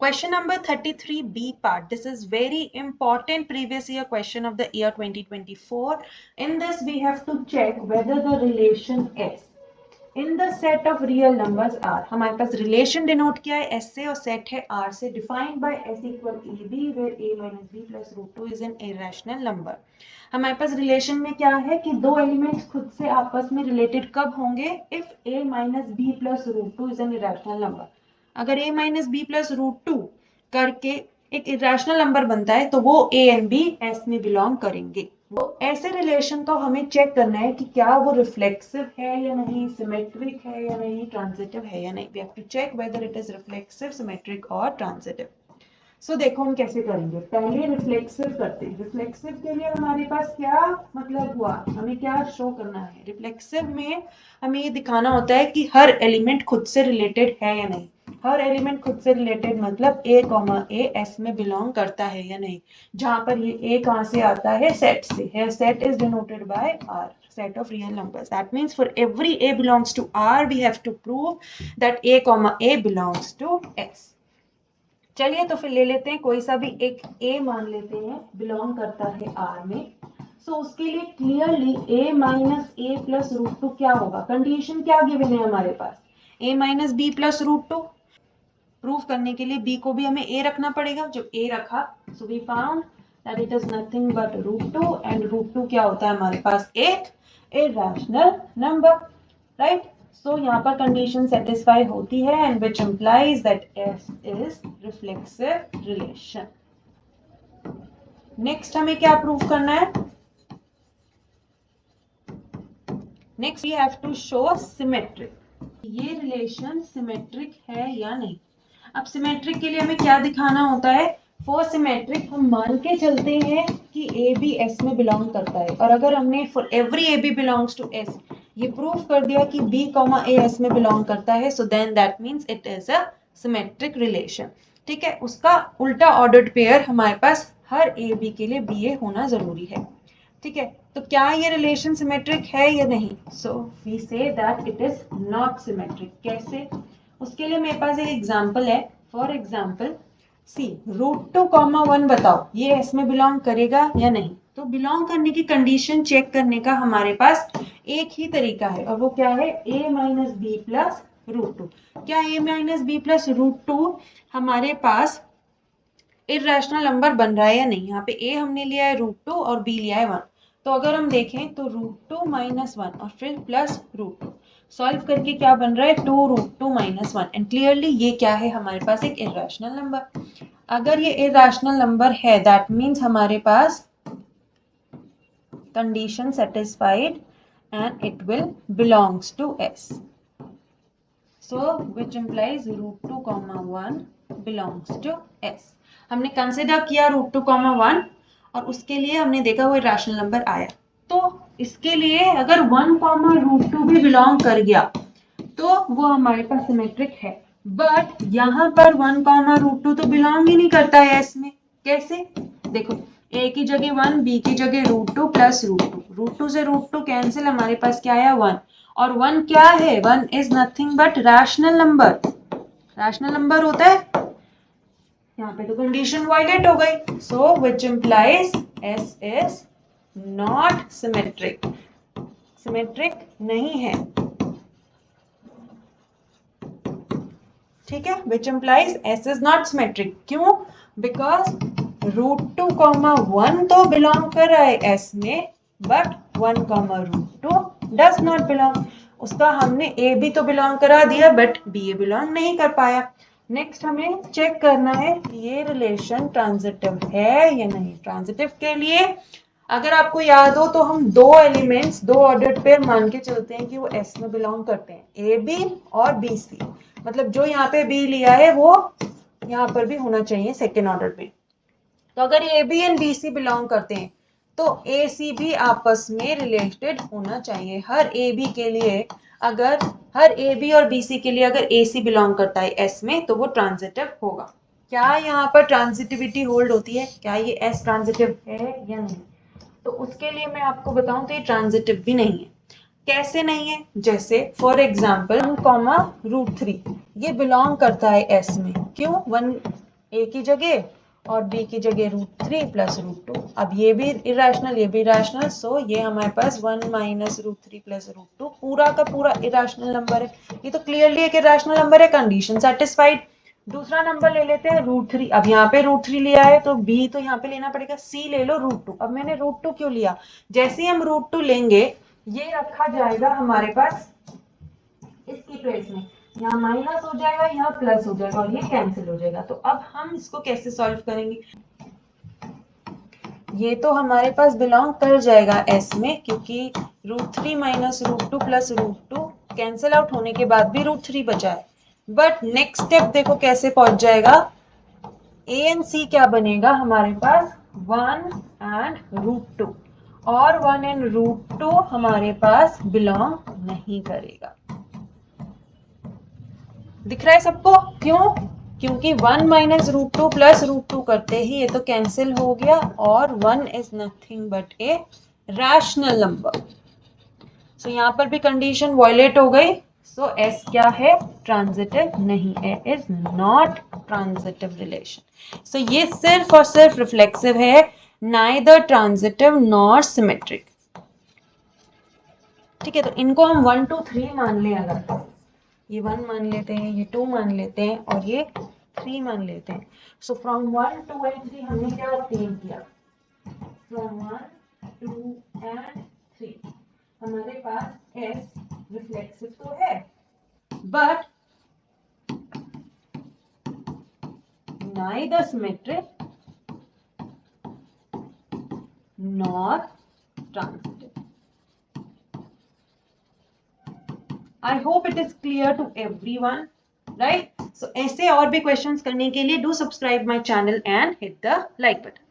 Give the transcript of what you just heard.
Question number 33B part. This is very important previous year question of the year 2024. In this we have to check whether the relation S in the set of real numbers are, हमारे पास relation denote किया है S से और set है R से, defined by S equal AB where A minus B plus root 2 is an irrational number. हमारे पास relation में क्या है कि दो elements खुद से आपस में related कब होंगे? If A minus B plus root 2 is an irrational number. अगर a minus b plus root two करके एक इरेशनल नंबर बनता है तो वो a एंड b s में बिलोंग करेंगे। वो ऐसे रिलेशन को हमें चेक करना है कि क्या वो रिफ्लेक्सिव है या नहीं, सिमेट्रिक है या नहीं, ट्रांजिटिव है या नहीं। We have to check whether it is reflexive, symmetric और ट्रांजिटिव। सो देखो हम कैसे करेंगे। पहले रिफ्लेक्सिव करते हैं। रिफ्लेक्सिव के लिए हमारे पास क्या मतलब हुआ, हमें क्या शो करना है। रिफ्लेक्सिव में हमें ये दिखाना होता है कि हर एलिमेंट खुद से रिलेटेड है या नहीं। हर एलिमेंट खुद से रिलेटेड मतलब a कॉमा ए एस में बिलोंग करता है या नहीं। जहां पर ये a कहां से आता है, सेट से है। Set is denoted by r, set of real numbers. That means for every a belongs to r we have to prove that a comma a belongs to s. चलिए तो फिर ले लेते हैं कोई सा भी एक a मान लेते हैं बिलोंग करता है r में। सो उसके लिए clearly a minus a plus root two क्या होगा। कंडीशन क्या गिवन है हमारे पास, a minus b plus root two. Proof करने के लिए b को भी हमें a रखना पड़ेगा। जब a रखा so we found that it is nothing but root two, and root two क्या होता है हमारे पास, एक इरेशनल नंबर, राइट। सो यहाँ पर कंडीशन सेटिस्फाई होती है and which implies that S is reflexive relation. Next हमें क्या प्रूव करना है, next we have to show symmetric. ये रिलेशन सिमेट्रिक है या नहीं। अब सिमेट्रिक के लिए हमें क्या दिखाना होता है, फॉर सिमेट्रिक हम मान के चलते हैं कि ए बी एस में बिलोंग करता है। और अगर हमने for every a b belongs to S ये प्रूफ कर दिया कि बी कॉमा ए एस में बिलोंग करता है, so then that means it is a symmetric relation. ठीक है, उसका उल्टा ऑर्डर्ड पेयर हमारे पास हर ए बी के लिए बी ए होना जरूरी है। ठीक है, तो क्या ये रिलेशन सिमेट्रिक है या नहीं। So we say that it is not symmetric. कैसे, उसके लिए मेरे पास एक एग्जांपल है। For example see root two comma one बताओ ये एस में बिलोंग करेगा या नहीं। तो बिलोंग करने की कंडीशन चेक करने का हमारे पास एक ही तरीका है और वो क्या है, a minus b plus root two. क्या a minus b plus root two हमारे पास इरेशनल नंबर बन रहा है या नहीं। यहाँ पे a हमने लिया है रूट टू और b लिया है वन। तो अगर हम देखें तो रूट टू माइनस वन और फिर प्लस रूट टू, सॉल्व करके क्या बन रहा है, two root two minus one. And clearly ये क्या है हमारे पास, एक इरेशनल नंबर। अगर ये इरेशनल नंबर है दैट मीन्स हमारे पास condition satisfied and it will belongs to s. So which implies root 2 comma 1 belongs to s. हमने कंसिडर किया रूट टू कॉमा वन और उसके लिए हमने देखा वो रैशनल नंबर आया। तो इसके लिए अगर वन कॉमा रूट टू भी बिलोंग कर गया तो वो हमारे पास सिमेट्रिक है। बट यहाँ पर वन कॉमा रूट टू तो बिलोंग ही नहीं करता है एस में। कैसे, देखो ए की जगह वन, बी की जगह root two plus root two, root two से रूट टू कैंसिल, हमारे पास क्या आया वन। और वन क्या है, one is nothing but rational number. Rational number होता है, यहाँ पे तो कंडीशन वायलेट हो गई। So which implies S is not symmetric, symmetric नहीं है। ठीक है, which implies S is not symmetric. क्यों, because root two comma one तो बिलोंग कर रहा है एस में but one comma root two does not belong. उसका हमने ए भी तो बिलोंग करा दिया बट बी ए बिलोंग नहीं कर पाया। नेक्स्ट हमें चेक करना है ये रिलेशन ट्रांजिटिव है या नहीं। ट्रांजिटिव के लिए अगर आपको याद हो तो हम दो एलिमेंट्स, दो ऑर्डर्ड पेयर मान के चलते हैं कि वो एस में बिलोंग करते हैं, ए बी और बी सी। मतलब जो यहाँ पे बी लिया है वो यहाँ पर भी होना चाहिए सेकेंड ऑर्डर पे। तो अगर a b and b c belong करते हैं तो ए सी भी आपस में रिलेटेड होना चाहिए। हर ए बी के लिए अगर, हर ए बी और बी सी के लिए अगर ए सी बिलोंग करता है एस में तो वो ट्रांजिटिव होगा। क्या यहाँ पर ट्रांजिटिविटी होल्ड होती है, क्या ये एस ट्रांजिटिव है या नहीं। तो उसके लिए मैं आपको बताऊं तो ये ट्रांजिटिव भी नहीं है। कैसे नहीं है, जैसे for example one comma root three ये बिलोंग करता है एस में। क्यों, वन ए की जगह और बी की जगह √3 प्लस √2। अब ये भी इरेशनल, ये भी इरेशनल, सो ये हमारे पास 1 माइनस √3 प्लस √2 पूरा का पूरा इरेशनल नंबर है। ये तो क्लियरली एक इरेशनल नंबर है, कंडीशन सेटिस्फाइड। दूसरा नंबर ले लेते हैं √3। अब यहाँ पे √3 लिया है तो बी तो यहाँ पे लेना पड़ेगा, सी ले लो √2। अब मैंने √2 क्यों लिया, जैसे ही हम √2 लेंगे ये रखा जाएगा हमारे पास इसकी प्लेस में, यहाँ माइनस हो जाएगा, यहाँ प्लस हो जाएगा और ये कैंसिल हो जाएगा। तो अब हम इसको कैसे सॉल्व करेंगे, ये तो हमारे पास बिलोंग कर जाएगा एस में, क्योंकि √3 माइनस √2 प्लस √2 कैंसिल आउट होने के बाद भी √3 बचा है। बट नेक्स्ट स्टेप देखो कैसे पहुंच जाएगा, ए एंड सी क्या बनेगा हमारे पास 1 एंड √2, और 1 एंड √2 हमारे पास बिलोंग नहीं करेगा। दिख रहा है सबको, क्यों, क्योंकि 1 माइनस √2 प्लस √2 करते ही ये तो कैंसिल हो गया और 1 is nothing but a rational number. So यहाँ पर भी कंडीशन वायलेट हो गई। सो एस क्या है, ट्रांजिटिव नहीं है, इज नॉट ट्रांजिटिव रिलेशन। सो ये सिर्फ और सिर्फ रिफ्लेक्सिव है, नाइदर ट्रांजिटिव नॉर सिमेट्रिक। ठीक है, तो इनको हम 1 2 3 मान ले, अगर ये 1 मान लेते हैं, ये 2 मान लेते हैं और ये 3 मान लेते हैं। सो फ्रॉम 1 2 एंड 3 हमने क्या ऑब्टेन किया, फ्रॉम 1 2 एंड 3 हमारे पास एस रिफ्लेक्सिव तो है but neither symmetric nor transitive. I hope it is clear to everyone, right? So ऐसे और भी questions करने के लिए do subscribe my channel and hit the like button.